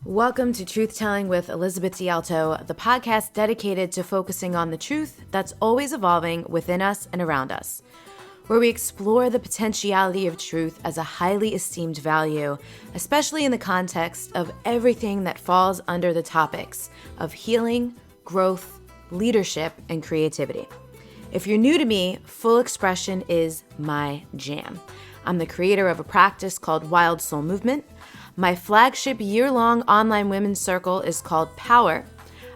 Welcome to Truth Telling with Elizabeth DiAlto, the podcast dedicated to focusing on the truth that's always evolving within us and around us, where we explore the potentiality of truth as a highly esteemed value, especially in the context of everything that falls under the topics of healing, growth, leadership, and creativity. If you're new to me, full expression is my jam. I'm the creator of a practice called Wild Soul Movement. My flagship year-long online women's circle is called Power.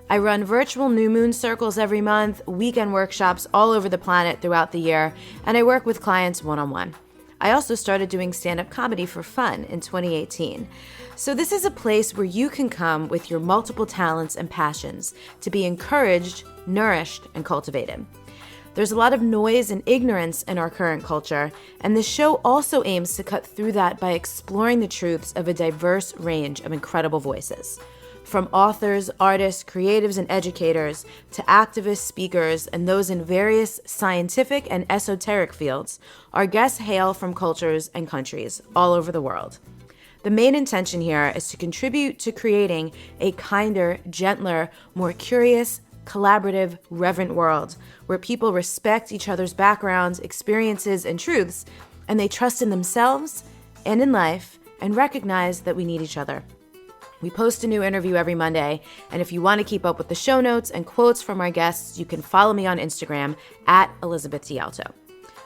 I run virtual new moon circles every month, weekend workshops all over the planet throughout the year, and I work with clients one-on-one. I also started doing stand-up comedy for fun in 2018. So this is a place where you can come with your multiple talents and passions to be encouraged, nourished, and cultivated. There's a lot of noise and ignorance in our current culture, and this show also aims to cut through that by exploring the truths of a diverse range of incredible voices. From authors, artists, creatives, and educators to activists, speakers, and those in various scientific and esoteric fields, our guests hail from cultures and countries all over the world. The main intention here is to contribute to creating a kinder, gentler, more curious, collaborative, reverent world where people respect each other's backgrounds, experiences, and truths, and they trust in themselves and in life and recognize that we need each other. We post a new interview every Monday, and if you want to keep up with the show notes and quotes from our guests, you can follow me on Instagram at Elizabeth DiAlto.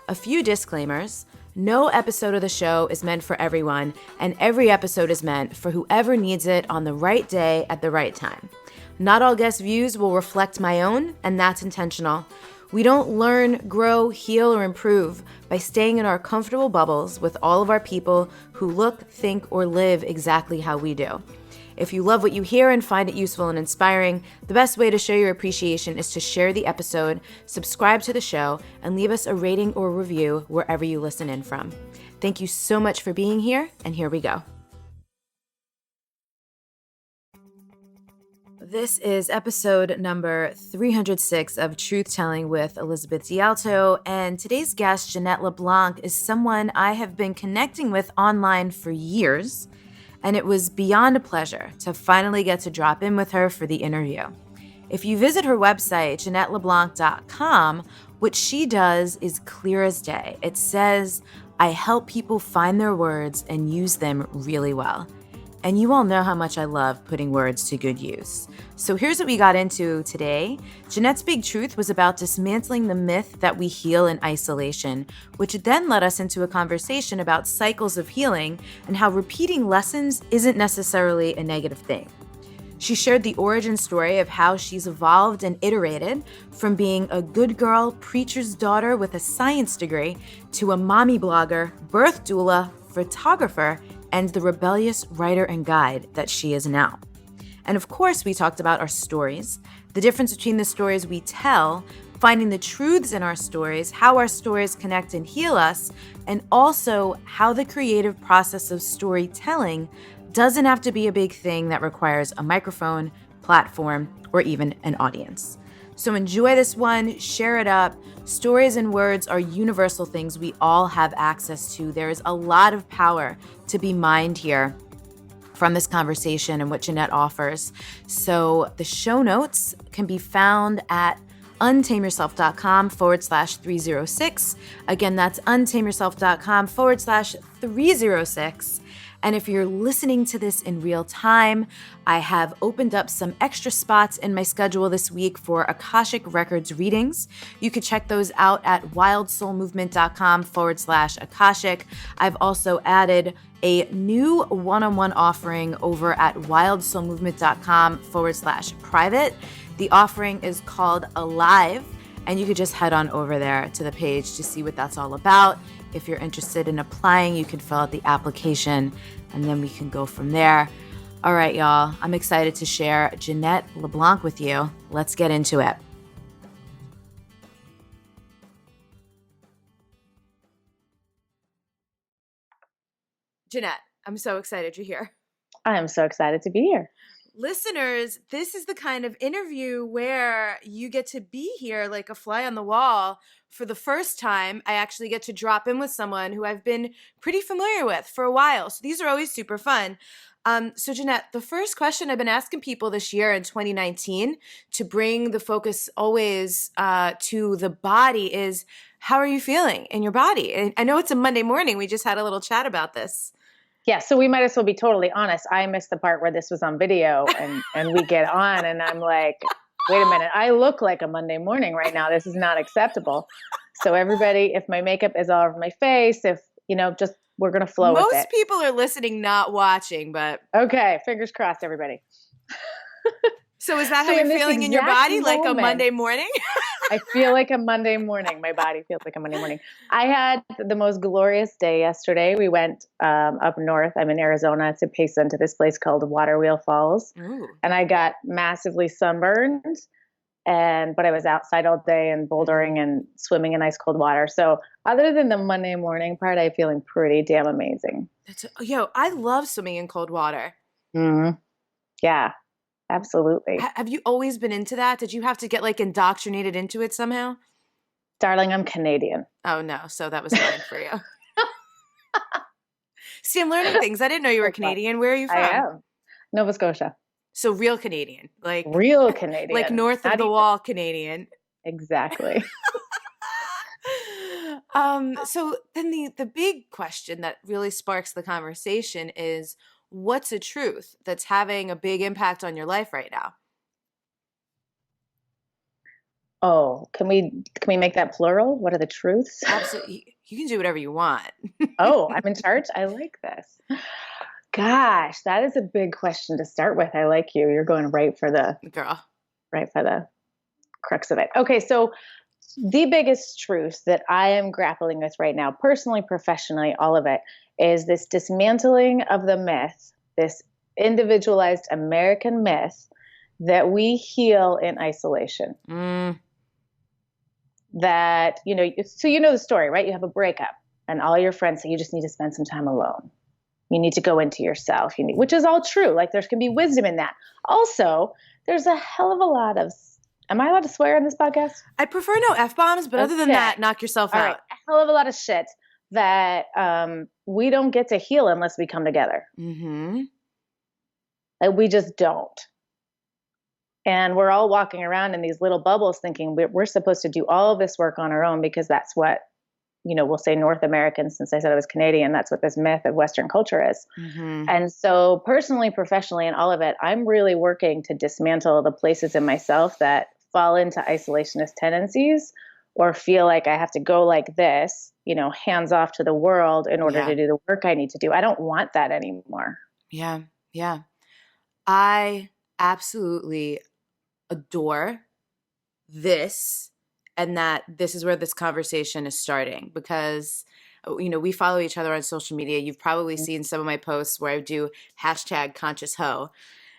A few disclaimers. No episode of the show is meant for everyone, and every episode is meant for whoever needs it on the right day at the right time. Not all guest views will reflect my own, and that's intentional. We don't learn, grow, heal, or improve by staying in our comfortable bubbles with all of our people who look, think, or live exactly how we do. If you love what you hear and find it useful and inspiring, the best way to show your appreciation is to share the episode, subscribe to the show, and leave us a rating or review wherever you listen in from. Thank you so much for being here, and here we go. This is episode number 306 of Truth Telling with Elizabeth DiAlto, and today's guest, Jeanette LeBlanc, is someone I have been connecting with online for years, and it was beyond a pleasure to finally get to drop in with her for the interview. If you visit her website, JeanetteLeBlanc.com, what she does is clear as day. It says, "I help people find their words and use them really well." And you all know how much I love putting words to good use. So here's what we got into today. Jeanette's big truth was about dismantling the myth that we heal in isolation, which then led us into a conversation about cycles of healing and how repeating lessons isn't necessarily a negative thing. She shared the origin story of how she's evolved and iterated from being a good girl preacher's daughter with a science degree to a mommy blogger, birth doula, photographer, and the rebellious writer and guide that she is now. And of course, we talked about our stories, the difference between the stories we tell, finding the truths in our stories, how our stories connect and heal us, and also how the creative process of storytelling doesn't have to be a big thing that requires a microphone, platform, or even an audience. So enjoy this one, share it up. Stories and words are universal things we all have access to. There is a lot of power to be mined here from this conversation and what Jeanette offers. So the show notes can be found at untameyourself.com/306. Again, that's untameyourself.com/306. And if you're listening to this in real time, I have opened up some extra spots in my schedule this week for Akashic Records readings. You could check those out at wildsoulmovement.com/Akashic. I've also added a new one-on-one offering over at wildsoulmovement.com/private. The offering is called Alive, and you could just head on over there to the page to see what that's all about. If you're interested in applying, you can fill out the application, and then we can go from there. All right, y'all, I'm excited to share Jeanette LeBlanc with you. Let's get into it. Jeanette, I'm so excited you're here. I am so excited to be here. Listeners, this is the kind of interview where you get to be here like a fly on the wall. For the first time, I actually get to drop in with someone who I've been pretty familiar with for a while. So these are always super fun. So Jeanette, the first question I've been asking people this year in 2019 to bring the focus always to the body is, how are you feeling in your body? And I know it's a Monday morning. We just had a little chat about this. Yeah, so we might as well be totally honest. I missed the part where this was on video and we get on and I'm like, wait a minute, I look like a Monday morning right now. This is not acceptable. So everybody, if my makeup is all over my face, if, just we're going to flow with it. Most people are listening, not watching, but. Okay, fingers crossed, everybody. So is that how you're feeling in your body, like a Monday morning? I feel like a Monday morning. My body feels like a Monday morning. I had the most glorious day yesterday. We went up north. I'm in Arizona to Payson to this place called Waterwheel Falls. Ooh. And I got massively sunburned. But I was outside all day and bouldering and swimming in ice cold water. So other than the Monday morning part, I'm feeling pretty damn amazing. I love swimming in cold water. Mm-hmm. Yeah. Absolutely. Have you always been into that? Did you have to get indoctrinated into it somehow? Darling, I'm Canadian. Oh no, so that was fine for you. See, I'm learning things. I didn't know you were Canadian. Where are you from? I am. Nova Scotia. So real Canadian. Real Canadian. Like north of the wall Canadian. Exactly. So then the big question that really sparks the conversation is, what's a truth that's having a big impact on your life right now? Oh, can we make that plural? What are the truths? Absolutely. You can do whatever you want. Oh, I'm in charge? I like this. Gosh, that is a big question to start with. I like you. You're going right for the crux of it. Okay, so the biggest truth that I am grappling with right now, personally, professionally, all of it, is this dismantling of the myth, this individualized American myth that we heal in isolation. That, so the story, right? You have a breakup and all your friends say you just need to spend some time alone. You need to go into yourself, which is all true. Like there can be wisdom in that. Also, there's a hell of a lot of, am I allowed to swear on this podcast? I prefer no F-bombs, but other than that, knock yourself out. Right. A hell of a lot of shit that we don't get to heal unless we come together. Mm-hmm. And we just don't. And we're all walking around in these little bubbles thinking we're supposed to do all of this work on our own because that's what, we'll say North American, since I said I was Canadian, that's what this myth of Western culture is. Mm-hmm. And so personally, professionally, and all of it, I'm really working to dismantle the places in myself that fall into isolationist tendencies or feel like I have to go like this, hands off to the world in order to do the work I need to do. I don't want that anymore. Yeah. Yeah. I absolutely adore this, and that this is where this conversation is starting because, we follow each other on social media. You've probably seen some of my posts where I do #ConsciousHo.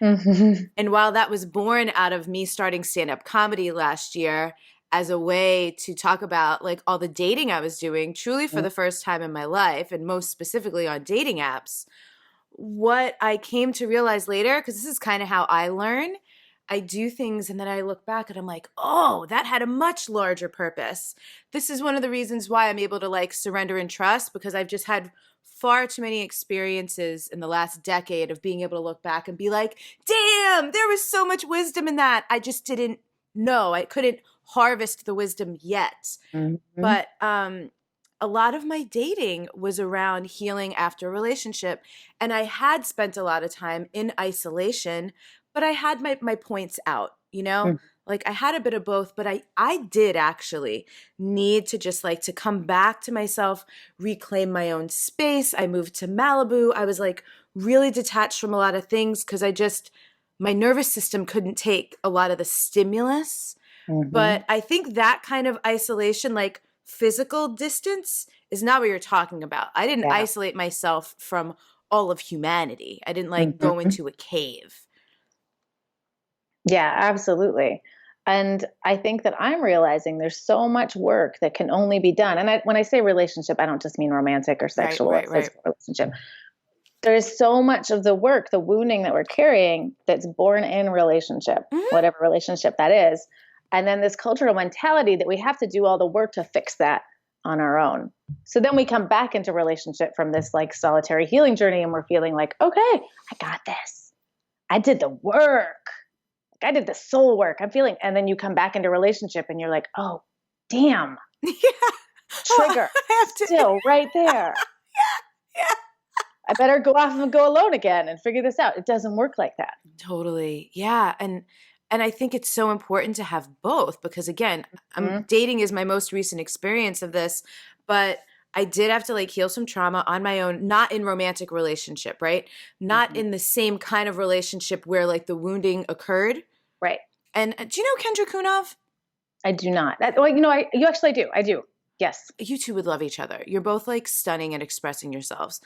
Mm-hmm. And while that was born out of me starting stand-up comedy last year as a way to talk about all the dating I was doing truly for the first time in my life, and most specifically on dating apps, what I came to realize later, because this is kind of how I learn, I do things and then I look back and I'm like, oh, that had a much larger purpose. This is one of the reasons why I'm able to surrender and trust, because I've just had far too many experiences in the last decade of being able to look back and be like, damn, there was so much wisdom in that. I just didn't know. I couldn't harvest the wisdom yet. Mm-hmm. But a lot of my dating was around healing after a relationship. And I had spent a lot of time in isolation, but I had my points out, I had a bit of both, but I did actually need to just to come back to myself, reclaim my own space. I moved to Malibu. I was really detached from a lot of things because my nervous system couldn't take a lot of the stimulus. Mm-hmm. But I think that kind of isolation, physical distance, is not what you're talking about. I didn't isolate myself from all of humanity. I didn't go into a cave. Yeah, absolutely. And I think that I'm realizing there's so much work that can only be done. And when I say relationship, I don't just mean romantic or sexual or physical relationship. There is so much of the work, the wounding that we're carrying that's born in relationship, whatever relationship that is. And then this cultural mentality that we have to do all the work to fix that on our own. So then we come back into relationship from this like solitary healing journey, and we're feeling like, okay, I got this. I did the work. Like I did the soul work. I'm feeling, and then you come back into relationship and you're like, oh, damn. Yeah. Trigger. Oh, I have to still right there. Yeah. I better go off and go alone again and figure this out. It doesn't work like that. Totally. Yeah. And I think it's so important to have both because again, dating is my most recent experience of this, but I did have to like heal some trauma on my own, not in romantic relationship, right? Not in the same kind of relationship where like the wounding occurred. Right. And do you know Kendra Kunov? I do not. You actually do. I do. Yes. You two would love each other. You're both like stunning at expressing yourselves.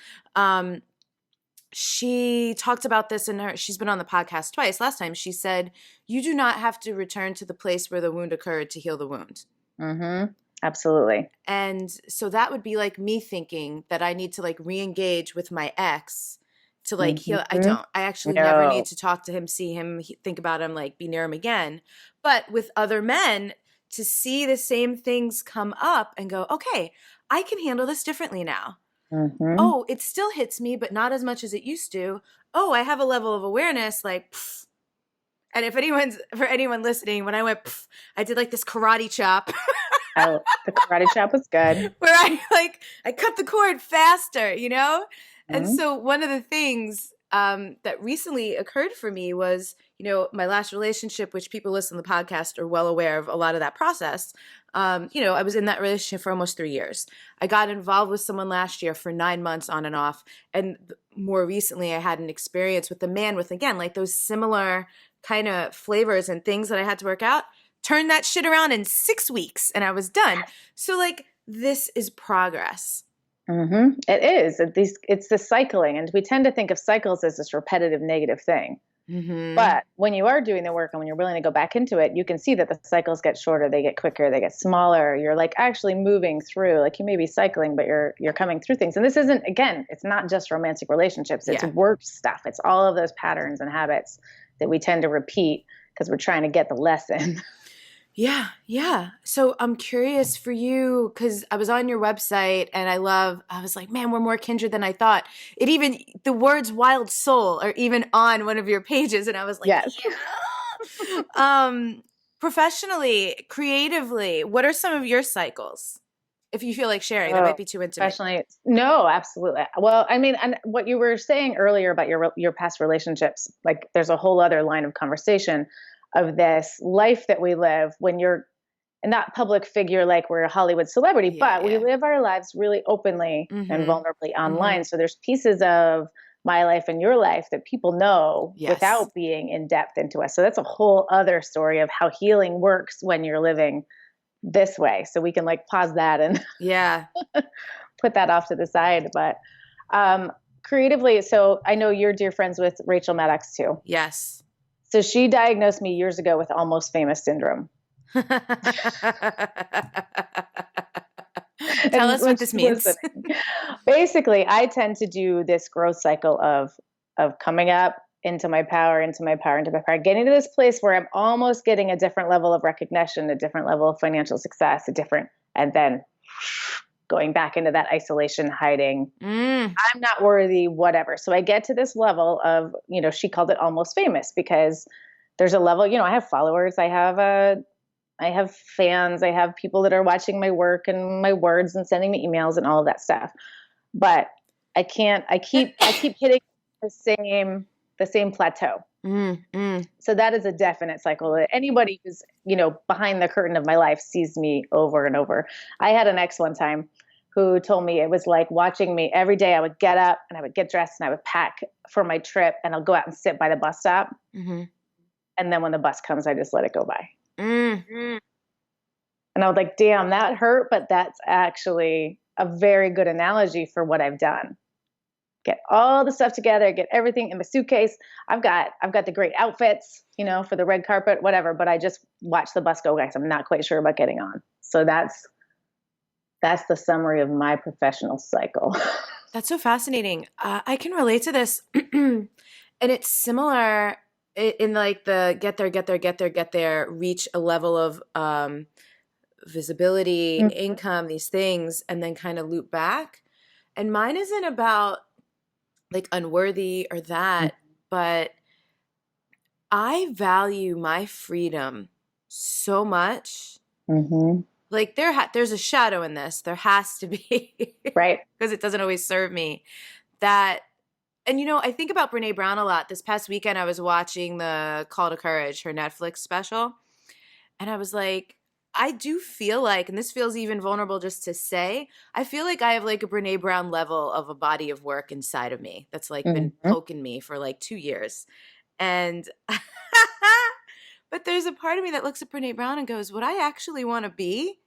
She talked about this she's been on the podcast twice. Last time she said, you do not have to return to the place where the wound occurred to heal the wound. Mm-hmm. Absolutely. And so that would be like me thinking that I need to like re-engage with my ex to like heal. I don't. I actually never need to talk to him, see him, think about him, like be near him again. But with other men, to see the same things come up and go, okay, I can handle this differently now. Mm-hmm. Oh, it still hits me, but not as much as it used to. Oh, I have a level of awareness like, pff. And for anyone listening, when I went, pff, I did like this karate chop. Oh, the karate chop was good. Where I cut the cord faster, you know? And so one of the things that recently occurred for me was, you know, my last relationship, which people listen to the podcast are well aware of a lot of that process. You know, I was in that relationship for almost 3 years. I got involved with someone last year for 9 months on and off. And more recently, I had an experience with a man with, again, like those similar kind of flavors and things that I had to work out. Turned that shit around in 6 weeks and I was done. So like, this is progress. Mm-hmm. It is. It's the cycling. And we tend to think of cycles as this repetitive negative thing. Mm-hmm. But when you are doing the work and when you're willing to go back into it, you can see that the cycles get shorter, they get quicker, they get smaller. You're like actually moving through, like you may be cycling, but you're coming through things. And this isn't, again, it's not just romantic relationships. It's work stuff. It's all of those patterns and habits that we tend to repeat because we're trying to get the lesson. Yeah. Yeah. So I'm curious for you because I was on your website and I was like, man, we're more kindred than I thought. The words wild soul are even on one of your pages. And I was like, yes. Yeah. Professionally, creatively, what are some of your cycles? If you feel like sharing, that might be too intimate. Professionally, no, absolutely. Well, I mean, and what you were saying earlier about your past relationships, like there's a whole other line of conversation of this life that we live when you're not public figure like we're a Hollywood celebrity, but we live our lives really openly and vulnerably online. So there's pieces of my life and your life that people know without being in depth into us. So that's a whole other story of how healing works when you're living this way. So we can like pause that and put that off to the side. But creatively, so I know you're dear friends with Rachel Maddox too. Yes. So she diagnosed me years ago with almost famous syndrome. Tell us what this means. Basically, I tend to do this growth cycle of coming up into my power, getting to this place where I'm almost getting a different level of recognition, a different level of financial success, and then going back into that isolation, hiding. I'm not worthy, whatever. So I get to this level of, you know, she called it almost famous because there's a level, you know, I have followers, I have fans, I have people that are watching my work and my words and sending me emails and all of that stuff. But I keep hitting the same plateau. So that is a definite cycle that anybody who's, you know, behind the curtain of my life sees me over and over. I had an ex one time who told me it was like watching me every day. I would get up and I would get dressed and I would pack for my trip and I'll go out and sit by the bus stop. And then when the bus comes, I just let it go by. And I was like, damn, that hurt. But that's actually a very good analogy for what I've done. Get all the stuff together, get everything in my suitcase. I've got the great outfits, you know, for the red carpet, whatever, but I just watch the bus go, guys. I'm not quite sure about getting on. So that's the summary of my professional cycle. That's so fascinating. I can relate to this. And it's similar in like the get there, reach a level of visibility, Mhm. income, these things, and then kind of loop back. And mine isn't about like unworthy or that, but I value my freedom so much. Mhm. Like there's a shadow in this. There has to be, Right. because it doesn't always serve me. That, and I think about Brene Brown a lot. This past weekend, I was watching the Call to Courage, her Netflix special, and I was like, I do feel like, and this feels even vulnerable just to say, I feel like I have like a Brene Brown level of a body of work inside of me that's like been Mhm. poking me for like 2 years. And, but there's a part of me that looks at Brene Brown and goes, would I actually want to be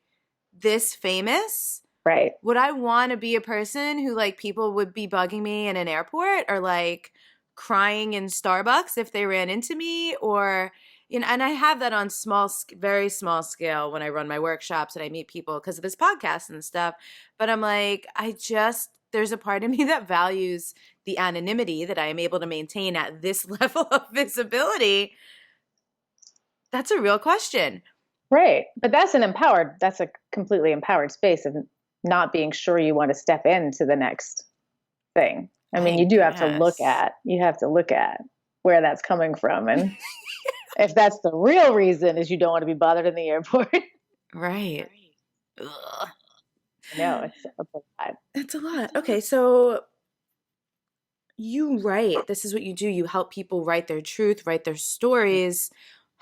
this famous? Right. Would I want to be a person who like people would be bugging me in an airport or like crying in Starbucks if they ran into me? Or, and I have that on very small scale when I run my workshops and I meet people because of this podcast and stuff. But I'm like, there's a part of me that values the anonymity that I am able to maintain at this level of visibility. That's a real question. Right. But that's a completely empowered space of not being sure you want to step into the next thing. I mean, you have to look at where that's coming from. And if that's the real reason is you don't want to be bothered in the airport. Right. Ugh. No, it's a lot. It's a lot. Okay, so you write. This is what you do. You help people write their truth, write their stories.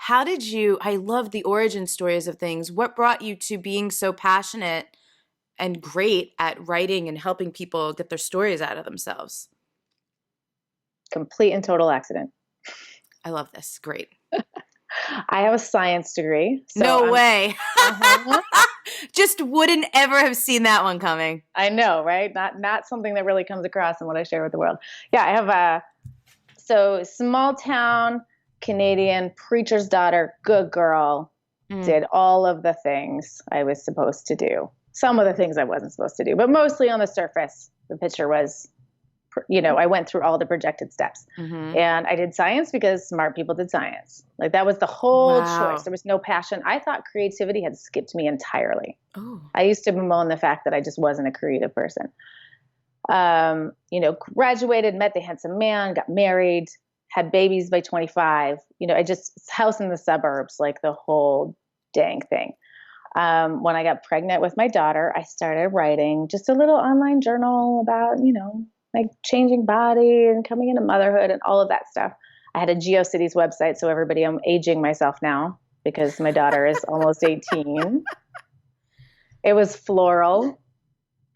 I love the origin stories of things. What brought you to being so passionate and great at writing and helping people get their stories out of themselves? Complete and total accident. I love this. Great. I have a science degree. So no way. Uh-huh. Just wouldn't ever have seen that one coming. I know, right? Not something that really comes across in what I share with the world. Yeah, I have small town Canadian preacher's daughter, good girl, did all of the things I was supposed to do. Some of the things I wasn't supposed to do, but mostly on the surface, the picture was, I went through all the projected steps. Mm-hmm. And I did science because smart people did science. Like that was the whole choice. There was no passion. I thought creativity had skipped me entirely. Oh. I used to bemoan the fact that I just wasn't a creative person. Graduated, met the handsome man, got married, had babies by 25. I just house in the suburbs, like the whole dang thing. When I got pregnant with my daughter, I started writing just a little online journal about, like changing body and coming into motherhood and all of that stuff. I had a GeoCities website. So I'm aging myself now because my daughter is almost 18. It was floral.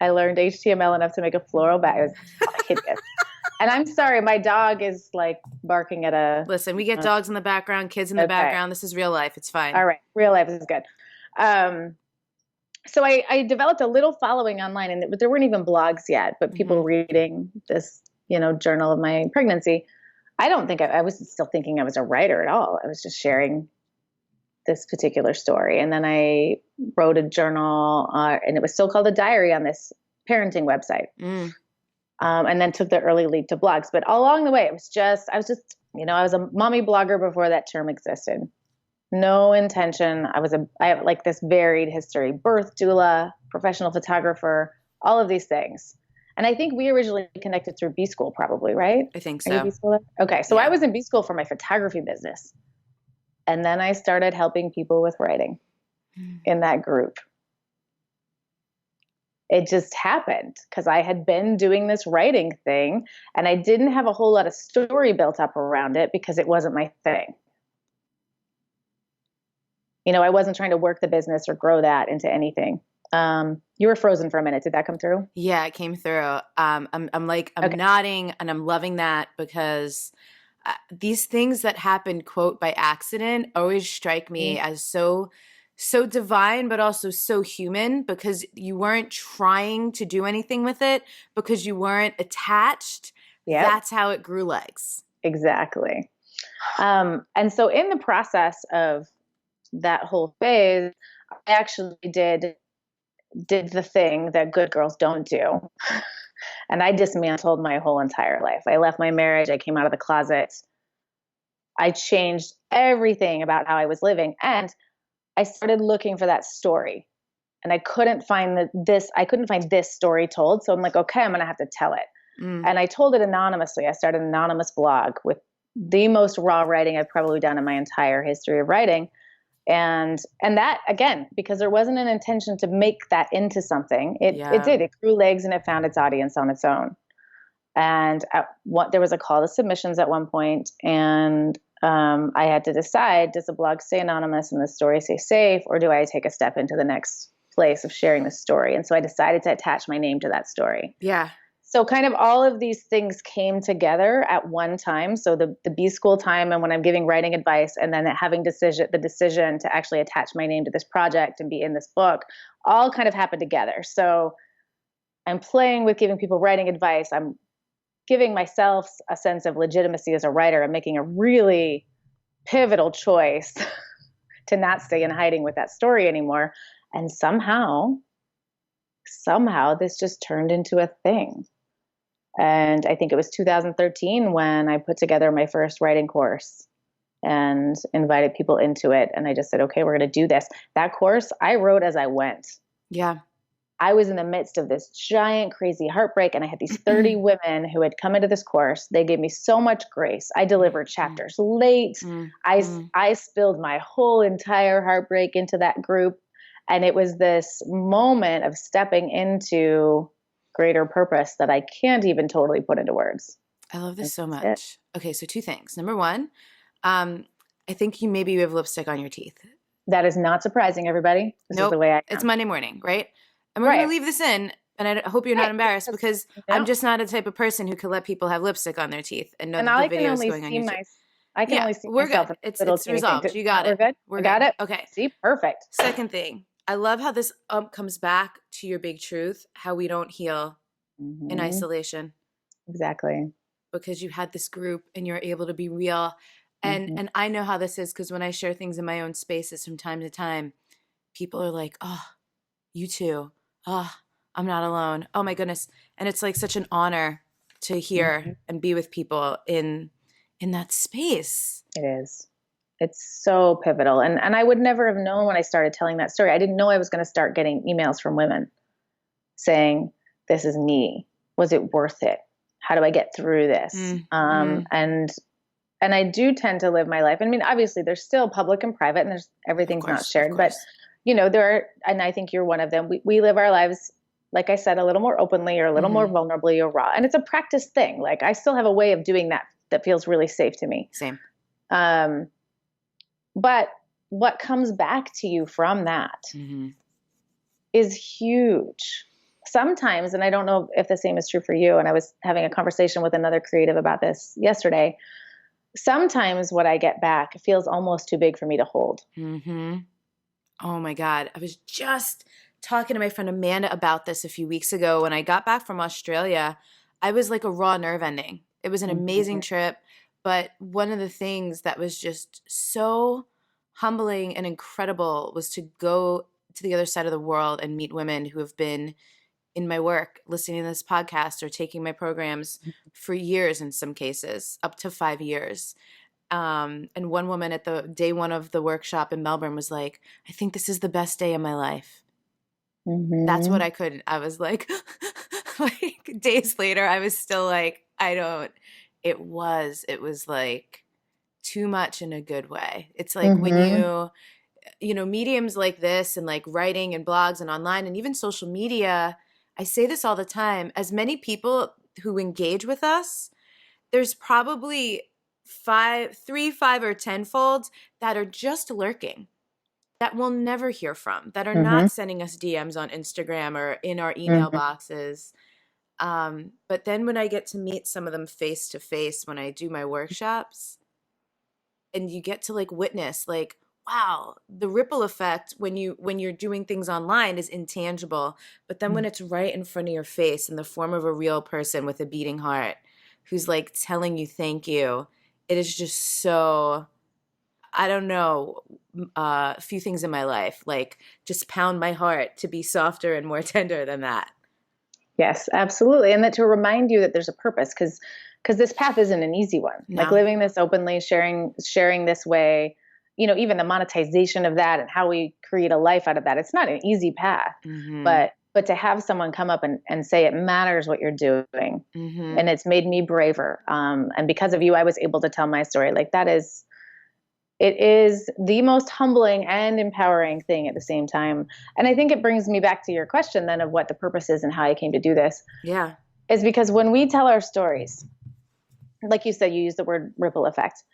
I learned HTML enough to make a floral bag. It was hideous. And I'm sorry, my dog is like barking at a... Listen, we get dogs in the background, kids in the background. This is real life. It's fine. All right. Real life is good. So I developed a little following online, and there weren't even blogs yet, but people reading this, journal of my pregnancy. I don't think I was still thinking I was a writer at all. I was just sharing this particular story. And then I wrote a journal, and it was still called a diary on this parenting website. And then took the early leap to blogs. But along the way, I was a mommy blogger before that term existed. No intention. I have like this varied history: birth doula, professional photographer, all of these things. And I think we originally connected through B school, probably, right? I think Are you so. B schooler? Okay, so I was in B school for my photography business, and then I started helping people with writing in that group. It just happened because I had been doing this writing thing, and I didn't have a whole lot of story built up around it because it wasn't my thing. I wasn't trying to work the business or grow that into anything. You were frozen for a minute. Did that come through? Yeah, it came through. I'm nodding, and I'm loving that because these things that happen, quote, by accident always strike me as so divine, but also so human, because you weren't trying to do anything with it, because you weren't attached. Yeah. That's how it grew legs. Exactly. And so in the process of that whole phase, I actually did the thing that good girls don't do. And I dismantled my whole entire life. I left my marriage. I came out of the closet. I changed everything about how I was living. And I started looking for that story. And I couldn't find this story told. So I'm like, okay, I'm going to have to tell it. And I told it anonymously. I started an anonymous blog with the most raw writing I've probably done in my entire history of writing. And that, again, because there wasn't an intention to make that into something, it did. It grew legs and it found its audience on its own. And there was a call to submissions at one point, and I had to decide, does the blog stay anonymous and the story stay safe, or do I take a step into the next place of sharing the story? And so I decided to attach my name to that story. Yeah. So kind of all of these things came together at one time. So the B school time, and when I'm giving writing advice, and then having the decision to actually attach my name to this project and be in this book, all kind of happened together. So I'm playing with giving people writing advice. I'm giving myself a sense of legitimacy as a writer. I'm making a really pivotal choice to not stay in hiding with that story anymore. And somehow this just turned into a thing. And I think it was 2013 when I put together my first writing course and invited people into it. And I just said, okay, we're going to do this. That course I wrote as I went. Yeah. I was in the midst of this giant, crazy heartbreak. And I had these 30 women who had come into this course. They gave me so much grace. I delivered chapters late. I spilled my whole entire heartbreak into that group. And it was this moment of stepping into greater purpose that I can't even totally put into words. I love this so much. Okay, so 2 things. Number 1, I think you have lipstick on your teeth. That is not surprising, everybody. This is the way I am. It's Monday morning, right? And we're going to leave this in, and I hope you're not embarrassed, because I'm just not a type of person who could let people have lipstick on their teeth and know that the video is going on YouTube. I can only see we're myself. Good. It's resolved. You got it. We're good? We got it? Okay. See? Perfect. Second thing. I love how this comes back to your big truth, how we don't heal in isolation. Exactly. Because you had this group and you're able to be real. And I know how this is, because when I share things in my own spaces from time to time, people are like, oh, you too. Oh, I'm not alone. Oh my goodness. And it's like such an honor to hear and be with people in that space. It is. It's so pivotal. And I would never have known when I started telling that story. I didn't know I was going to start getting emails from women saying, this is me. Was it worth it? How do I get through this? And I do tend to live my life. I mean, obviously there's still public and private, and everything's not shared, but there are, and I think you're one of them. We live our lives, like I said, a little more openly or a little more vulnerably or raw. And it's a practice thing. Like I still have a way of doing that feels really safe to me. Same. But what comes back to you from that is huge. Sometimes, and I don't know if the same is true for you, and I was having a conversation with another creative about this yesterday, sometimes what I get back feels almost too big for me to hold. Oh my God. I was just talking to my friend Amanda about this a few weeks ago. When I got back from Australia, I was like a raw nerve ending. It was an amazing trip. But one of the things that was just so humbling and incredible was to go to the other side of the world and meet women who have been in my work, listening to this podcast or taking my programs for years in some cases, up to 5 years. And one woman at the day 1 of the workshop in Melbourne was like, I think this is the best day of my life. That's what I was like, like days later, I was still like, it was like too much in a good way. It's like when mediums like this and like writing and blogs and online and even social media, I say this all the time, as many people who engage with us, there's probably 3, 5, or 10-fold that are just lurking, that we'll never hear from, that are not sending us DMs on Instagram or in our email boxes. But then when I get to meet some of them face to face, when I do my workshops, and you get to like witness, like, wow, the ripple effect when you're doing things online is intangible. But then when it's right in front of your face in the form of a real person with a beating heart who's like telling you thank you, it is just so, I don't know, a few things in my life, like just pound my heart to be softer and more tender than that. Yes, absolutely. And that to remind you that there's a purpose, because this path isn't an easy one. No. Like living this openly, sharing this way, even the monetization of that and how we create a life out of that, it's not an easy path. But to have someone come up and say it matters what you're doing, and it's made me braver. And because of you, I was able to tell my story. Like it is the most humbling and empowering thing at the same time. And I think it brings me back to your question then of what the purpose is and how I came to do this. Yeah. Is because when we tell our stories, like you said, you use the word ripple effect.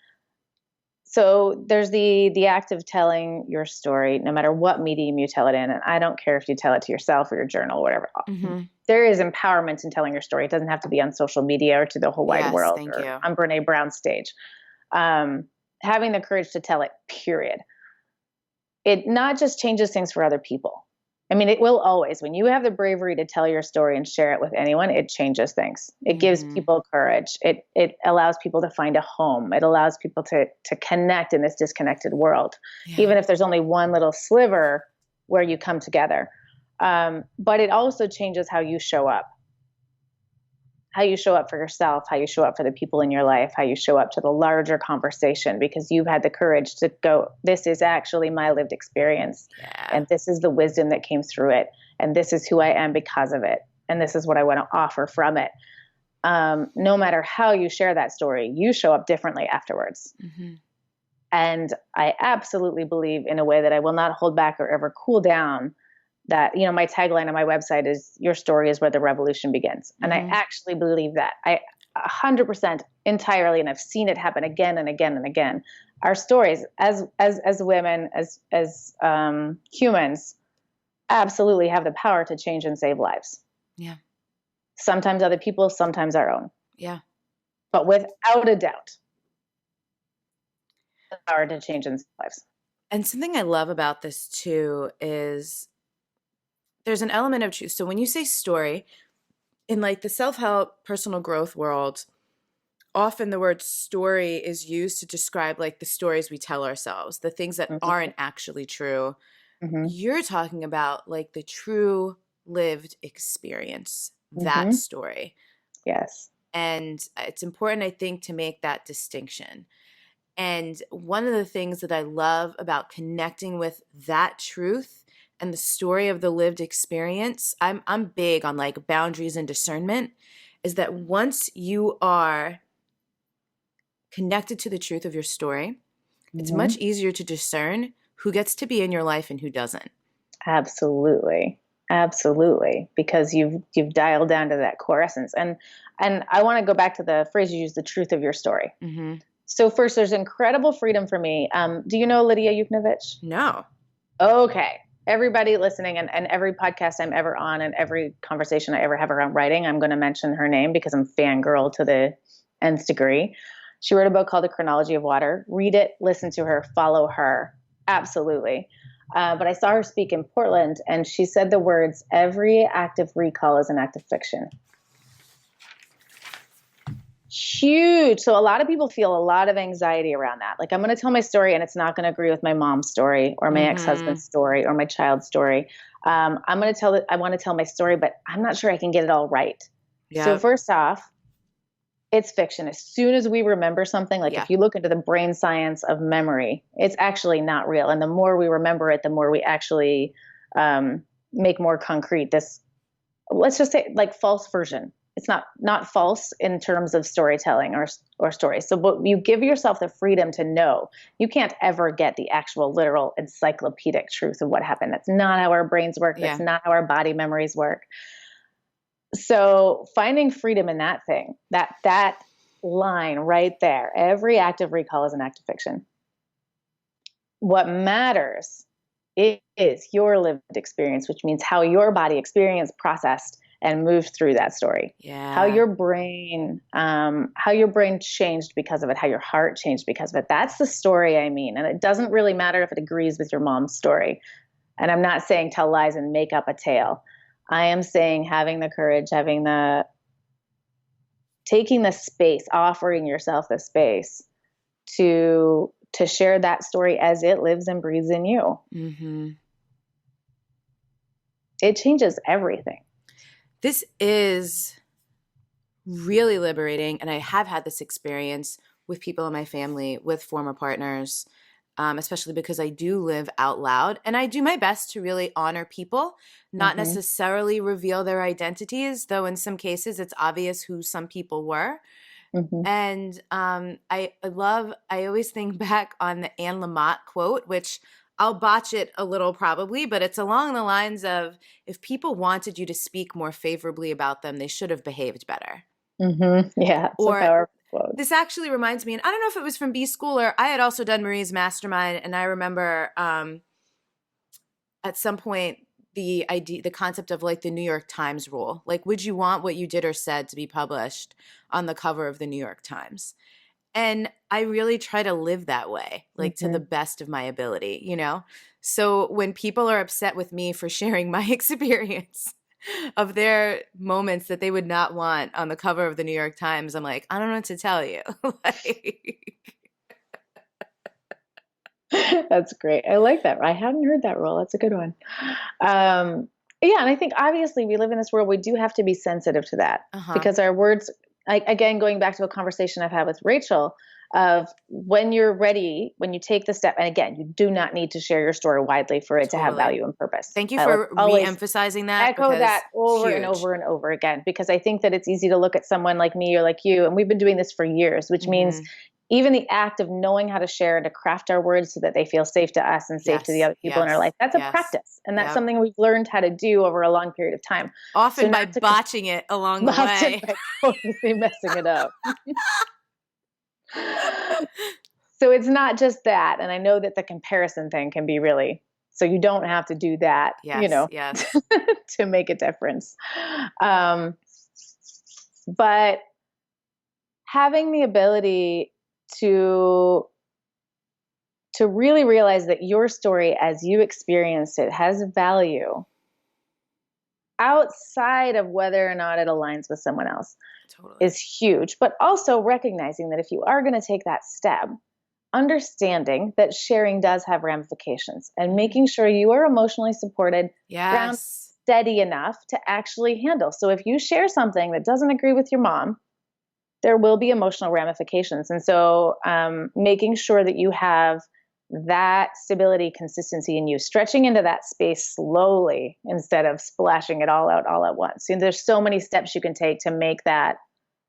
So there's the act of telling your story, no matter what medium you tell it in. And I don't care if you tell it to yourself or your journal or whatever. There is empowerment in telling your story. It doesn't have to be on social media or to the whole wide world or on Brene Brown's stage. Having the courage to tell it, period. It not just changes things for other people. I mean, it will always. When you have the bravery to tell your story and share it with anyone, it changes things. It gives people courage. It allows people to find a home. It allows people to connect in this disconnected world, even if there's only one little sliver where you come together. But it also changes how you show up for yourself, how you show up for the people in your life, how you show up to the larger conversation, because you've had the courage to go, this is actually my lived experience. And this is the wisdom that came through it. And this is who I am because of it. And this is what I want to offer from it. No matter how you share that story, you show up differently afterwards. And I absolutely believe in a way that I will not hold back or ever cool down. That, my tagline on my website is your story is where the revolution begins. And I actually believe that. I 100% entirely, and I've seen it happen again and again and again. Our stories as women, as humans, absolutely have the power to change and save lives. Yeah. Sometimes other people, sometimes our own. Yeah. But without a doubt, the power to change and save lives. And something I love about this too is there's an element of truth. So when you say story, in like the self-help personal growth world, often the word story is used to describe like the stories we tell ourselves, the things that aren't actually true. You're talking about like the true lived experience, that story. Yes. And it's important, I think, to make that distinction. And one of the things that I love about connecting with that truth and the story of the lived experience, I'm big on like boundaries and discernment, is that once you are connected to the truth of your story, it's much easier to discern who gets to be in your life and who doesn't. Absolutely. Because you've dialed down to that core essence. And I want to go back to the phrase you used, the truth of your story. So first, there's incredible freedom for me. Do you know Lydia Yuknovich? No. Okay. Everybody listening and every podcast I'm ever on and every conversation I ever have around writing, I'm going to mention her name because I'm fangirl to the nth degree. She wrote a book called The Chronology of Water. Read it, listen to her, follow her. Absolutely. But I saw her speak in Portland and she said the words, every act of recall is an act of fiction. Huge. So a lot of people feel a lot of anxiety around that. Like, I'm going to tell my story and it's not going to agree with my mom's story or my ex-husband's story or my child's story. I want to tell my story, but I'm not sure I can get it all right. Yeah. So first off, it's fiction. As soon as we remember something, like if you look into the brain science of memory, it's actually not real. And the more we remember it, the more we actually make more concrete this, let's just say like false version. It's not false in terms of storytelling or stories. So but you give yourself the freedom to know. You can't ever get the actual literal encyclopedic truth of what happened. That's not how our brains work. That's not how our body memories work. So finding freedom in that thing, that line right there, every act of recall is an act of fiction. What matters is your lived experience, which means how your body experienced, processed, and moved through that story. How your brain changed because of it, how your heart changed because of it. That's the story I mean. And it doesn't really matter if it agrees with your mom's story. And I'm not saying tell lies and make up a tale. I am saying having the courage, taking the space, offering yourself the space to share that story as it lives and breathes in you. It changes everything. This is really liberating, and I have had this experience with people in my family, with former partners. especially because I do live out loud and I do my best to really honor people, not necessarily reveal their identities, though in some cases it's obvious who some people were. And I always think back on the Anne Lamott quote, which I'll botch it a little probably, but it's along the lines of, if people wanted you to speak more favorably about them, they should have behaved better. Yeah, it's a powerful quote. This actually reminds me, and I don't know if it was from B School or I had also done Marie's Mastermind, and I remember at some point the concept of like the New York Times rule. Like, would you want what you did or said to be published on the cover of the New York Times? And I really try to live that way, like to the best of my ability, you know? So when people are upset with me for sharing my experience of their moments that they would not want on the cover of the New York Times, I'm like, I don't know what to tell you. That's great. I like that. I hadn't heard that rule. That's a good one. Yeah, and I think obviously we live in this world, we do have to be sensitive to that because our words, again, going back to a conversation I've had with Rachel, of when you're ready, when you take the step, and again, you do not need to share your story widely for it to have value and purpose. Thank you for re-emphasizing that. Echo that over and over and over again, because I think that it's easy to look at someone like me or like you, and we've been doing this for years, which means even the act of knowing how to share and to craft our words so that they feel safe to us and safe to the other people in our life, that's a practice. And that's something we've learned how to do over a long period of time. Often by botching it along the way. By totally messing it up. So it's not just that. And I know that the comparison thing can be really, so you don't have to do that, to make a difference. But having the ability to really realize that your story as you experienced it has value outside of whether or not it aligns with someone else is huge. But also recognizing that if you are going to take that step, understanding that sharing does have ramifications and making sure you are emotionally supported, grounded, steady enough to actually handle. So if you share something that doesn't agree with your mom, there will be emotional ramifications. And so making sure that you have that stability, consistency in you, stretching into that space slowly instead of splashing it all out all at once. And there's so many steps you can take to make that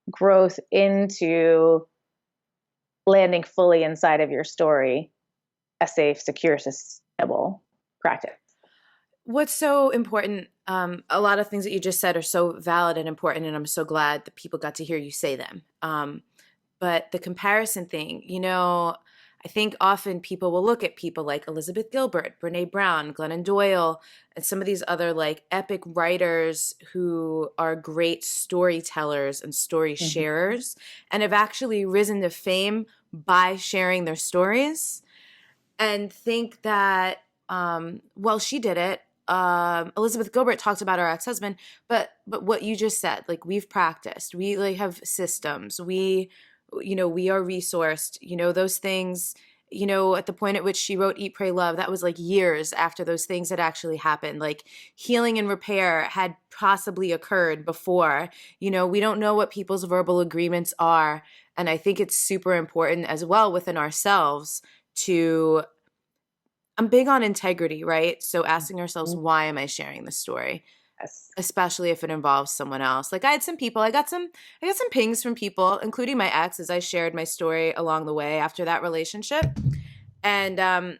growth into landing fully inside of your story a safe, secure, sustainable practice. What's so important, a lot of things that you just said are so valid and important, and I'm so glad that people got to hear you say them. But the comparison thing, I think often people will look at people like Elizabeth Gilbert, Brene Brown, Glennon Doyle, and some of these other like epic writers who are great storytellers and story sharers and have actually risen to fame by sharing their stories, and think that, she did it. Elizabeth Gilbert talked about her ex-husband, but what you just said, like, we've practiced, we like have systems, we are resourced, those things, at the point at which she wrote Eat, Pray, Love, that was like years after those things had actually happened. Like, healing and repair had possibly occurred before. We don't know what people's verbal agreements are. And I think it's super important as well within ourselves I'm big on integrity, right? So asking ourselves, why am I sharing this story? Yes. Especially if it involves someone else. Like, I had some people, I got some pings from people, including my ex, as I shared my story along the way after that relationship. And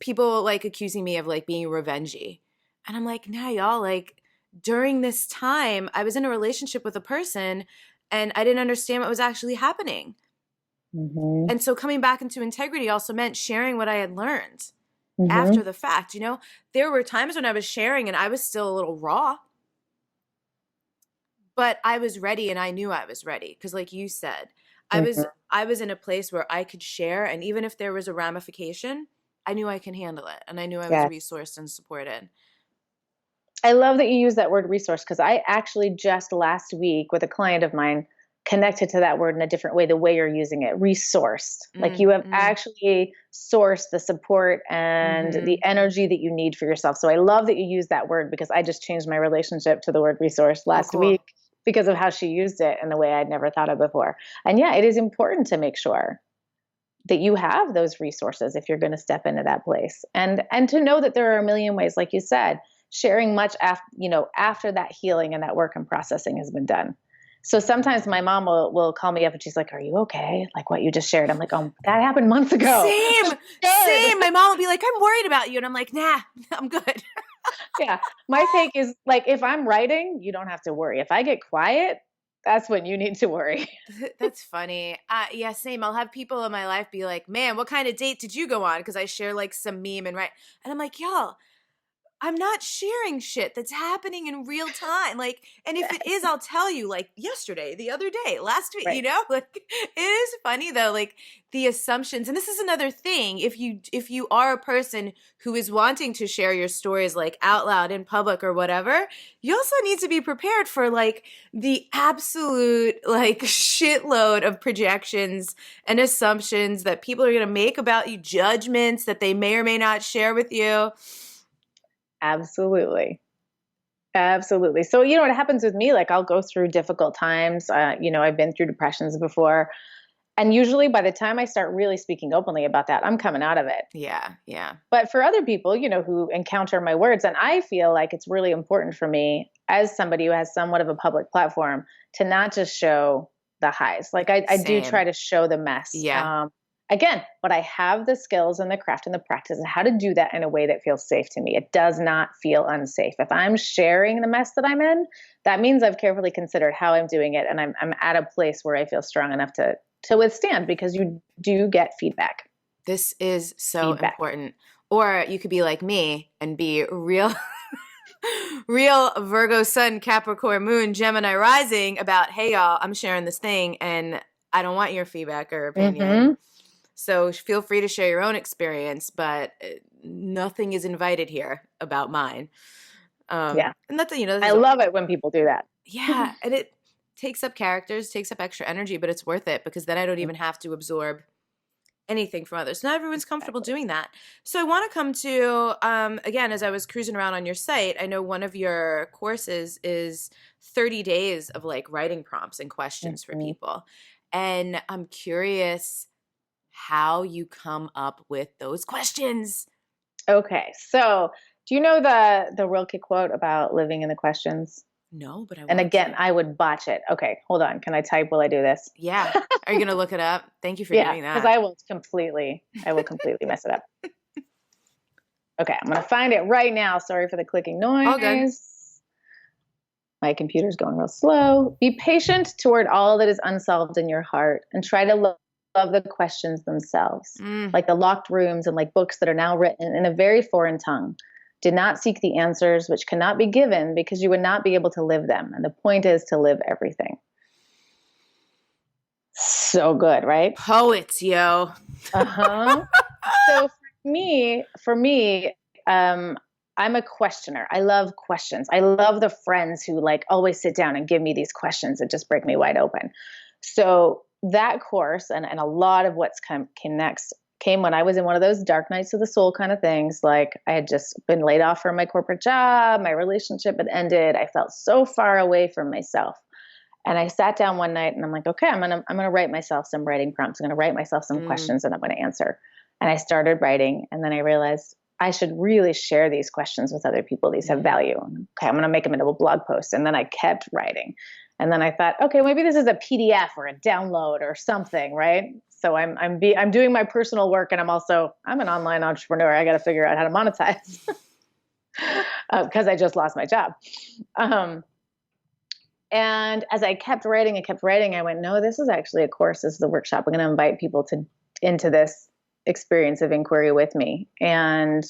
people like accusing me of like being revengey. And I'm like, nah, y'all, like, during this time, I was in a relationship with a person and I didn't understand what was actually happening. And so coming back into integrity also meant sharing what I had learned after the fact. There were times when I was sharing and I was still a little raw, but I was ready and I knew I was ready. Because like you said, I was in a place where I could share, and even if there was a ramification, I knew I can handle it, and I knew I was resourced and supported. I love that you use that word resource, because I actually just last week with a client of mine connected to that word in a different way, the way you're using it, resourced. Like, you have actually sourced the support and the energy that you need for yourself. So I love that you use that word, because I just changed my relationship to the word resource last week because of how she used it in a way I'd never thought of before. And yeah, it is important to make sure that you have those resources if you're going to step into that place. And to know that there are a million ways, like you said, sharing much after that healing and that work and processing has been done. So sometimes my mom will call me up and she's like, "Are you okay? Like what you just shared." I'm like, "Oh, that happened months ago." Same. My mom will be like, "I'm worried about you." And I'm like, "Nah, I'm good." Yeah. My take is like, if I'm writing, you don't have to worry. If I get quiet, that's when you need to worry. That's funny. Yeah, same. I'll have people in my life be like, "Man, what kind of date did you go on?" Because I share like some meme and I'm like, "Y'all, I'm not sharing shit that's happening in real time." Like, and if it is, I'll tell you, like yesterday, the other day, last week, Right. like it is funny though, like the assumptions. And this is another thing. If you are a person who is wanting to share your stories like out loud in public or whatever, you also need to be prepared for like the absolute like shitload of projections and assumptions that people are going to make about you, judgments that they may or may not share with you. Absolutely. Absolutely. So, it happens with me. Like, I'll go through difficult times. I've been through depressions before. And usually by the time I start really speaking openly about that, I'm coming out of it. Yeah, yeah. But for other people, who encounter my words, and I feel like it's really important for me as somebody who has somewhat of a public platform to not just show the highs. Like, I do Same. try to show the mess. Yeah. Again, but I have the skills and the craft and the practice and how to do that in a way that feels safe to me. It does not feel unsafe. If I'm sharing the mess that I'm in, that means I've carefully considered how I'm doing it, and I'm at a place where I feel strong enough to withstand, because you do get feedback. This is so important. Or you could be like me and be real Virgo sun, Capricorn moon, Gemini rising about, "Hey y'all, I'm sharing this thing and I don't want your feedback or opinion." Mm-hmm. So feel free to share your own experience, but nothing is invited here about mine. Yeah. And that's, I love it when people do that. Yeah. And it takes up characters, takes up extra energy, but it's worth it because then I don't even have to absorb anything from others. Not everyone's comfortable doing that. So I want to come to, again, as I was cruising around on your site, I know one of your courses is 30 days of like writing prompts and questions for people. And I'm curious how you come up with those questions. Okay. So do you know the Rilke quote about living in the questions? No, but I want And again, to. I would botch it. Okay, hold on. Can I type while I do this? Yeah. Are you going to look it up? Thank you for doing that. Because I will completely mess it up. Okay, I'm going to find it right now. Sorry for the clicking noise. All good. My computer's going real slow. Be patient toward all that is unsolved in your heart and try to love the questions themselves, like the locked rooms and like books that are now written in a very foreign tongue. Do not seek the answers which cannot be given, because you would not be able to live them. And the point is to live everything. So good, right? Poets, yo. Uh-huh. So for me, I'm a questioner. I love questions. I love the friends who like always sit down and give me these questions that just break me wide open. So that course and a lot of what's came next came when I was in one of those dark nights of the soul kind of things. Like, I had just been laid off from my corporate job. My relationship had ended. I felt so far away from myself. And I sat down one night and I'm like, okay, I'm gonna write myself some writing prompts. I'm gonna write myself some questions and I'm gonna answer. And I started writing, and then I realized I should really share these questions with other people. These have value. Okay, I'm gonna make them into a blog post. And then I kept writing. And then I thought, okay, maybe this is a PDF or a download or something, right? So I'm doing my personal work, and I'm an online entrepreneur. I got to figure out how to monetize because I just lost my job. And as I kept writing, I went, no, this is actually a course. This is a workshop. I'm going to invite people into this experience of inquiry with me and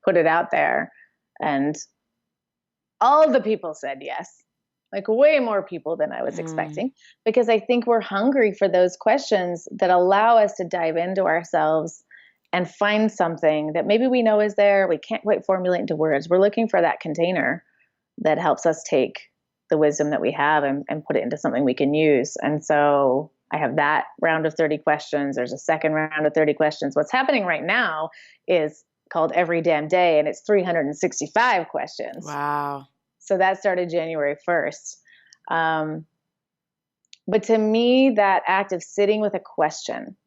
put it out there. And all the people said yes. Like way more people than I was expecting, because I think we're hungry for those questions that allow us to dive into ourselves and find something that maybe we know is there. We can't quite formulate into words. We're looking for that container that helps us take the wisdom that we have and put it into something we can use. And so I have that round of 30 questions. There's a second round of 30 questions. What's happening right now is called Every Damn Day, and it's 365 questions. Wow. So that started January 1st. But to me, that act of sitting with a question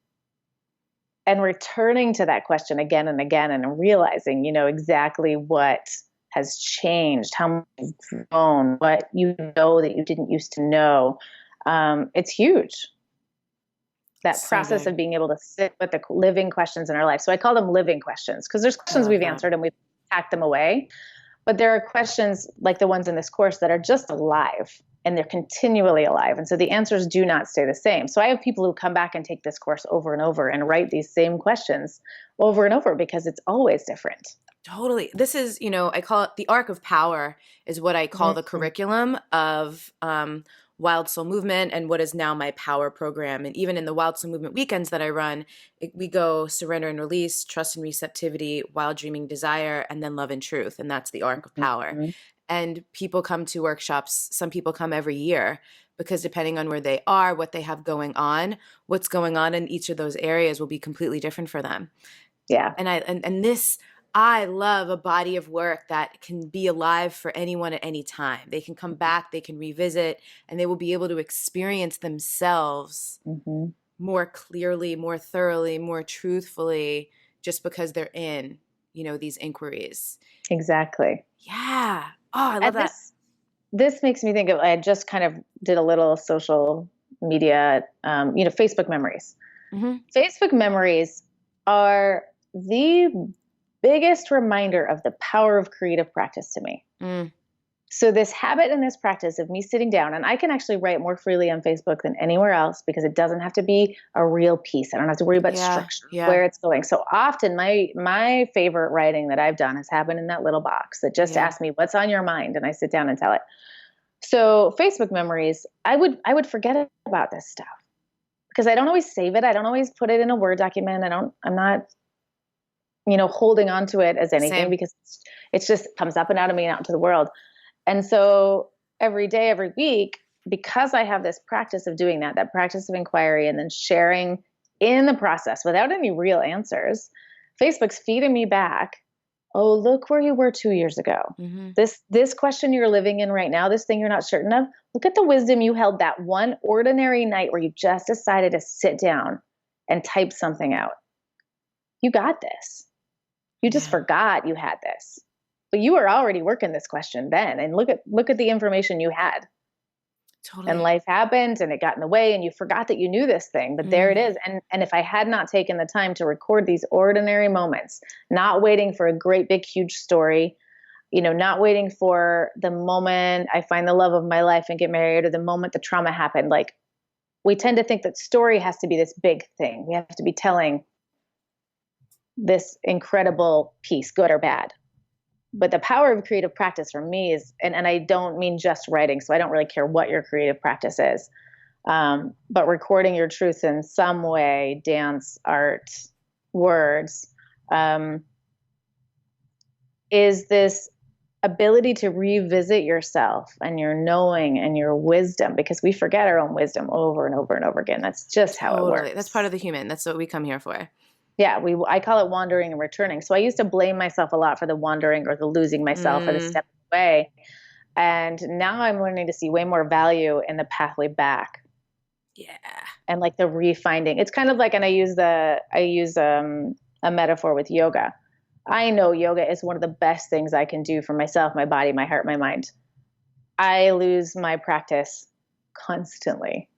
and returning to that question again and again and realizing, exactly what has changed, how much you've grown, what you know that you didn't used to know. It's huge. That So process good. of being able to sit with the living questions in our life. So I call them living questions because there's I questions love we've that. answered and we've packed them away. But there are questions like the ones in this course that are just alive and they're continually alive. And so the answers do not stay the same. So I have people who come back and take this course over and over and write these same questions over and over because it's always different. Totally. This is, I call it the arc of power is what I call the Mm-hmm. curriculum of Wild Soul Movement and what is now my power program. And even in the Wild Soul Movement weekends that I run, we go surrender and release, trust and receptivity, wild dreaming desire, and then love and truth. And that's the arc of power. Mm-hmm. And people come to workshops. Some people come every year because depending on where they are, what they have going on, what's going on in each of those areas will be completely different for them. Yeah. I love a body of work that can be alive for anyone at any time. They can come back, they can revisit, and they will be able to experience themselves Mm-hmm. more clearly, more thoroughly, more truthfully, just because they're in, these inquiries. Exactly. Yeah. Oh, I love And that. this makes me think of, I just kind of did a little social media, Facebook memories. Mm-hmm. Facebook memories are the biggest reminder of the power of creative practice to me. Mm. So this habit and this practice of me sitting down, and I can actually write more freely on Facebook than anywhere else because it doesn't have to be a real piece. I don't have to worry about structure, where it's going. So often my favorite writing that I've done has happened in that little box that just asks me what's on your mind, and I sit down and tell it. So Facebook memories, I would forget about this stuff because I don't always save it. I don't always put it in a Word document. I'm not holding on to it as anything Same. because it just comes up and out of me and out into the world. And so every day, every week, because I have this practice of doing that practice of inquiry and then sharing in the process without any real answers, Facebook's feeding me back. Oh, look where you were 2 years ago. Mm-hmm. This question you're living in right now, this thing you're not certain of, look at the wisdom you held that one ordinary night where you just decided to sit down and type something out. You got this. You just forgot you had this. But you were already working this question then. And look at the information you had. Totally. And life happened and it got in the way and you forgot that you knew this thing. But there it is. And if I had not taken the time to record these ordinary moments, not waiting for a great big huge story, not waiting for the moment I find the love of my life and get married or the moment the trauma happened, like we tend to think that story has to be this big thing. We have to be telling this incredible piece, good or bad. But the power of creative practice for me is, and I don't mean just writing, so I don't really care what your creative practice is, but recording your truth in some way, dance, art, words, is this ability to revisit yourself and your knowing and your wisdom, because we forget our own wisdom over and over and over again. That's just how it works. That's part of the human. That's what we come here for. Yeah, I call it wandering and returning. So I used to blame myself a lot for the wandering or the losing myself or the step away. And now I'm learning to see way more value in the pathway back. Yeah. And like the refinding. It's kind of like, and I use a metaphor with yoga. I know yoga is one of the best things I can do for myself, my body, my heart, my mind. I lose my practice constantly.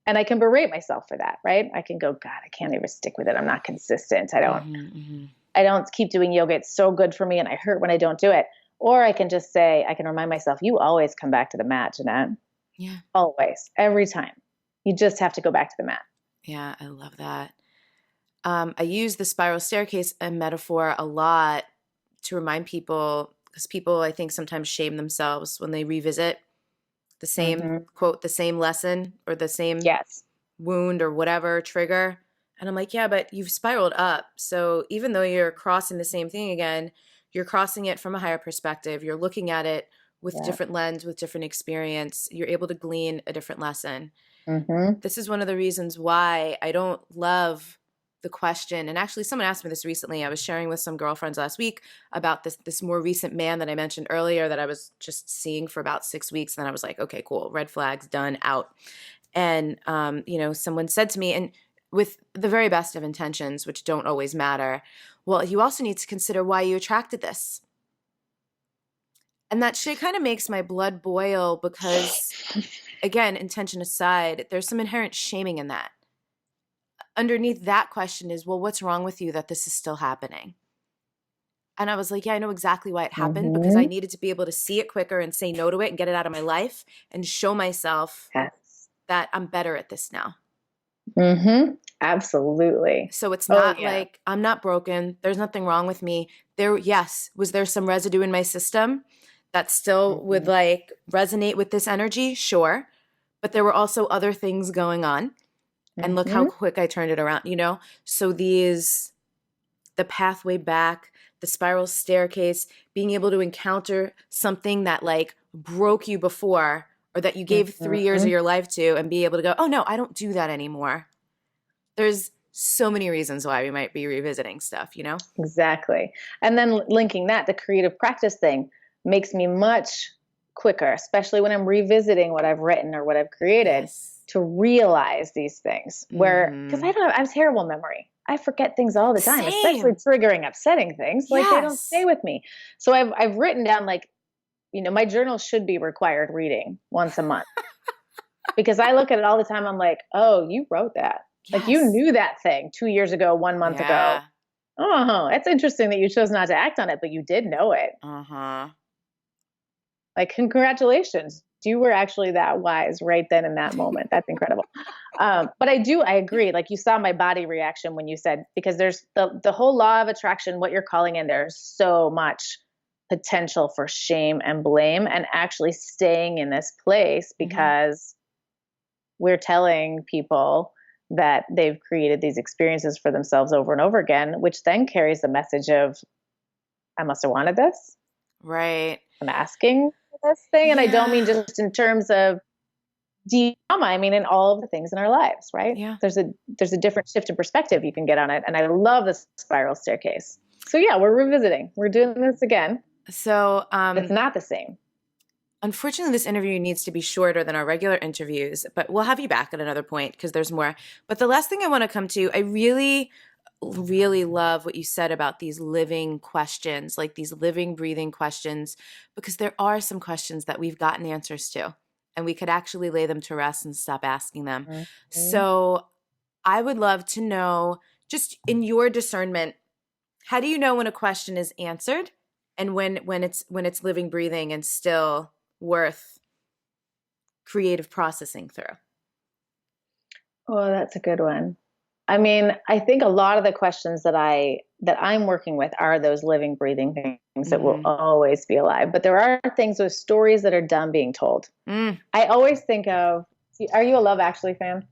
And I can berate myself for that, right? I can go, God, I can't even stick with it. I'm not consistent. I don't keep doing yoga. It's so good for me and I hurt when I don't do it. Or I can just say, I can remind myself, you always come back to the mat, Jeanette. Yeah. Always. Every time. You just have to go back to the mat. Yeah, I love that. I use the spiral staircase metaphor a lot to remind people, because people, I think, sometimes shame themselves when they revisit the same, quote, the same lesson or the same wound or whatever trigger. And I'm like, yeah, but you've spiraled up. So even though you're crossing the same thing again, you're crossing it from a higher perspective. You're looking at it with different lens, with different experience. You're able to glean a different lesson. This is one of the reasons why I don't love the question. And actually, someone asked me this recently. I was sharing with some girlfriends last week about this more recent man that I mentioned earlier that I was just seeing for about 6 weeks. And then I was like, okay, cool. Red flags, done, out. And, someone said to me, and with the very best of intentions, which don't always matter, well, you also need to consider why you attracted this. And that shit kind of makes my blood boil because, again, intention aside, there's some inherent shaming in that. Underneath that question is, well, what's wrong with you that this is still happening? And I was like, yeah, I know exactly why it happened because I needed to be able to see it quicker and say no to it and get it out of my life and show myself that I'm better at this now. Absolutely. So it's not like I'm not broken. There's nothing wrong with me. Was there some residue in my system that still would like resonate with this energy? Sure. But there were also other things going on. And look how quick I turned it around, you know? So the pathway back, the spiral staircase, being able to encounter something that like broke you before or that you gave 3 years of your life to and be able to go, oh no, I don't do that anymore. There's so many reasons why we might be revisiting stuff, you know? Exactly. And then linking that, the creative practice thing makes me much quicker, especially when I'm revisiting what I've written or what I've created, to realize these things where, because I have terrible memory. I forget things all the time, especially triggering, upsetting things. Like they don't stay with me. So I've written down like, you know, my journal should be required reading once a month because I look at it all the time. I'm like, oh, you wrote that. Like you knew that thing 2 years ago, 1 month ago. Oh, that's interesting that you chose not to act on it, but you did know it. Like, congratulations. You were actually that wise right then in that moment. That's incredible. But I agree. Like you saw my body reaction when you said, because there's the whole law of attraction, what you're calling in, there's so much potential for shame and blame and actually staying in this place because we're telling people that they've created these experiences for themselves over and over again, which then carries the message of, I must have wanted this. Right. I'm asking for this thing. And I don't mean just in terms of drama. I mean, in all of the things in our lives, right? Yeah. There's a different shift in perspective you can get on it. And I love this spiral staircase. So yeah, we're revisiting. We're doing this again. So it's not the same. Unfortunately, this interview needs to be shorter than our regular interviews, but we'll have you back at another point because there's more. But the last thing I want to come to, I really, really love what you said about these living questions, like these living, breathing questions, because there are some questions that we've gotten answers to, and we could actually lay them to rest and stop asking them. So I would love to know, just in your discernment, how do you know when a question is answered and when it's living, breathing, and still worth creative processing through? Oh, that's a good one. I mean, I think a lot of the questions that I'm working with are those living, breathing things that will always be alive. But there are things with stories that are done being told. I always think of, are you a Love Actually fan?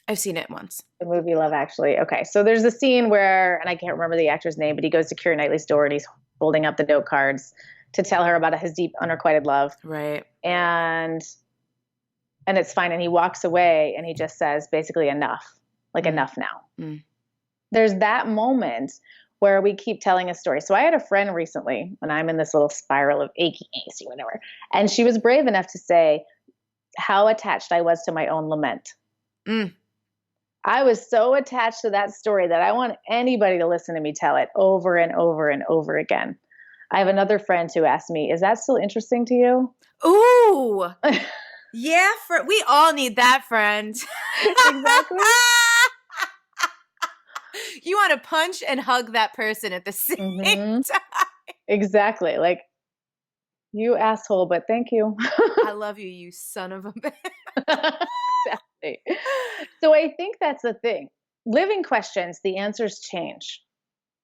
I've seen it once. The movie Love Actually. Okay. So there's a scene where, and I can't remember the actor's name, but he goes to Keira Knightley's door and he's holding up the note cards to tell her about his deep, unrequited love. Right. And it's fine. And he walks away and he just says basically enough, like enough now. There's that moment where we keep telling a story. So I had a friend recently when I'm in this little spiral of achy, whatever. And she was brave enough to say how attached I was to my own lament. I was so attached to that story that I want anybody to listen to me tell it over and over and over again. I have another friend who asked me, is that still interesting to you? Ooh. Yeah, we all need that friend. Exactly. You want to punch and hug that person at the same time. Exactly. Like, you asshole, but thank you. I love you, you son of a bitch. Exactly. So I think that's the thing. Living questions, the answers change.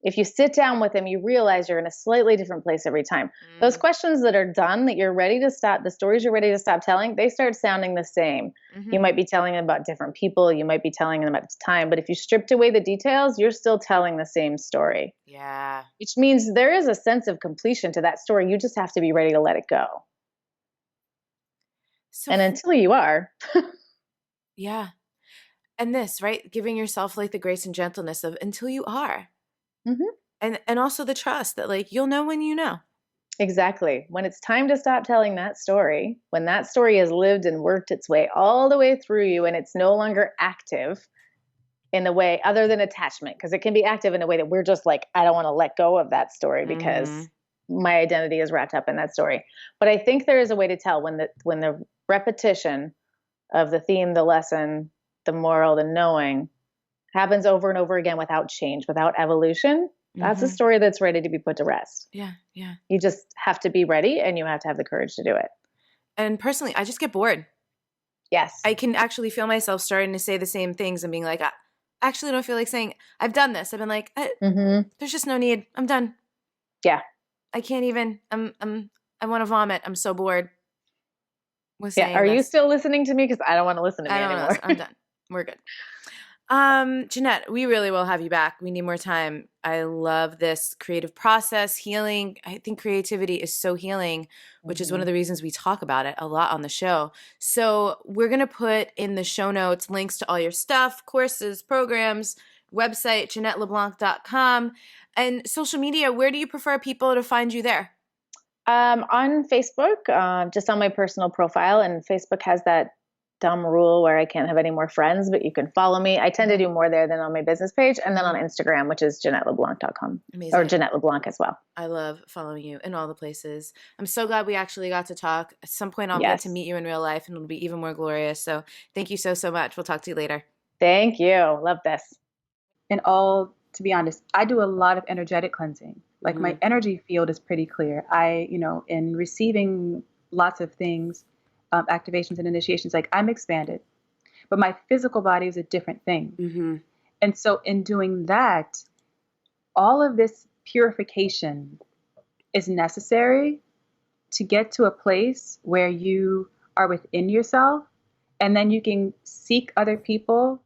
If you sit down with them, you realize you're in a slightly different place every time. Those questions that are done, that you're ready to stop, the stories you're ready to stop telling, they start sounding the same. You might be telling them about different people. You might be telling them at time. But if you stripped away the details, you're still telling the same story. Yeah. Which means there is a sense of completion to that story. You just have to be ready to let it go. And until you are. Yeah. And this, right? Giving yourself like the grace and gentleness of until you are. And also the trust that like, you'll know when you know. Exactly. When it's time to stop telling that story, when that story has lived and worked its way all the way through you and it's no longer active, in the way other than attachment, because it can be active in a way that we're just like, I don't want to let go of that story because my identity is wrapped up in that story. But I think there is a way to tell when the repetition of the theme, the lesson, the moral, the knowing happens over and over again without change, without evolution. That's a story that's ready to be put to rest. Yeah. Yeah. You just have to be ready, and you have to have the courage to do it. And personally, I just get bored. Yes. I can actually feel myself starting to say the same things and being like, I actually don't feel like saying, I've done this. I've been like, there's just no need. I'm done. Yeah. I can't even, I want to vomit. I'm so bored with saying Are this. you still listening to me? Because I don't want to listen to me anymore. I'm done. We're good. Jeanette, we really will have you back. We need more time. I love this creative process, healing. I think creativity is so healing, which is one of the reasons we talk about it a lot on the show. So we're going to put in the show notes links to all your stuff, courses, programs, website, JeanetteLeBlanc.com, and social media. Where do you prefer people to find you there? On Facebook, just on my personal profile, and Facebook has that dumb rule where I can't have any more friends, but you can follow me. I tend to do more there than on my business page, and then on Instagram, which is JeanetteLeBlanc.com. Amazing. Or Jeanette LeBlanc as well. I love following you in all the places. I'm so glad we actually got to talk. At some point, I'll get to meet you in real life, and it'll be even more glorious. So thank you so much. We'll talk to you later. Thank you. Love this. And to be honest, I do a lot of energetic cleansing. Like my energy field is pretty clear. In receiving lots of things, activations and initiations, like I'm expanded, but my physical body is a different thing. And so in doing that, all of this purification is necessary to get to a place where you are within yourself, and then you can seek other people